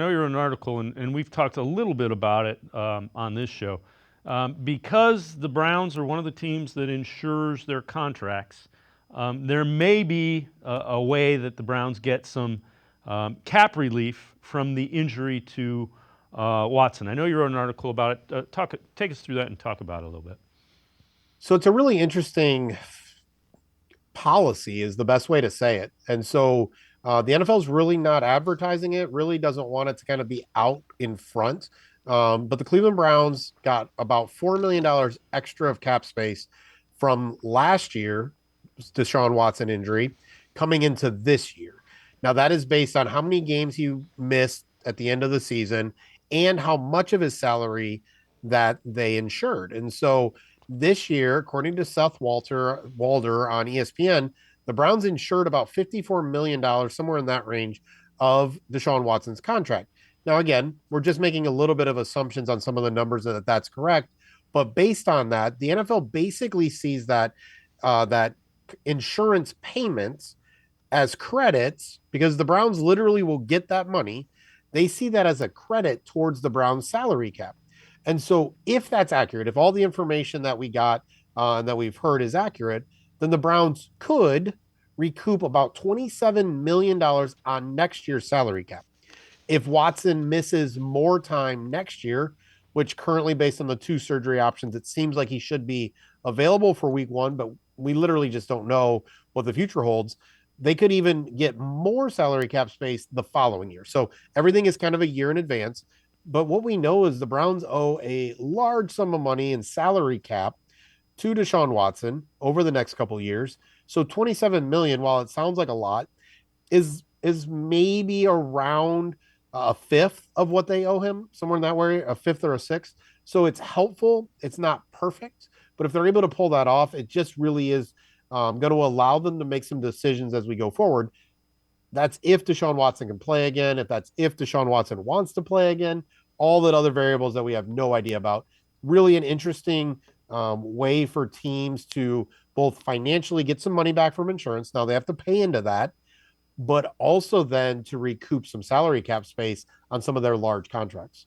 know you're an article, and we've talked a little bit about it on this show. Because the Browns are one of the teams that insures their contracts, there may be a way that the Browns get some cap relief from the injury to Watson. I know you wrote an article about it. Take us through that and talk about it a little bit. So it's a really interesting policy is the best way to say it. And so the NFL is really not advertising it, really doesn't want it to kind of be out in front. But the Cleveland Browns got about $4 million extra of cap space from last year, Deshaun Watson injury, coming into this year. Now, that is based on how many games he missed at the end of the season and how much of his salary that they insured. And so this year, according to Seth Walder on ESPN, the Browns insured about $54 million, somewhere in that range, of Deshaun Watson's contract. Now, again, we're just making a little bit of assumptions on some of the numbers that's correct. But based on that, the NFL basically sees that insurance payments as credits because the Browns literally will get that money. They see that as a credit towards the Browns salary cap. And so, if that's accurate, if all the information that we got and that we've heard is accurate, then the Browns could recoup about $27 million on next year's salary cap. If Watson misses more time next year, which currently, based on the two surgery options, it seems like he should be available for week one, but we literally just don't know what the future holds. They could even get more salary cap space the following year. So everything is kind of a year in advance. But what we know is the Browns owe a large sum of money in salary cap to Deshaun Watson over the next couple of years. So 27 million, while it sounds like a lot, is maybe around a fifth of what they owe him, somewhere in that way, a fifth or a sixth. So it's helpful. It's not perfect, but if they're able to pull that off, it just really is going to allow them to make some decisions as we go forward. That's if Deshaun Watson can play again, if Deshaun Watson wants to play again, all that other variables that we have no idea about. Really an interesting way for teams to both financially get some money back from insurance. Now they have to pay into that, but also then to recoup some salary cap space on some of their large contracts.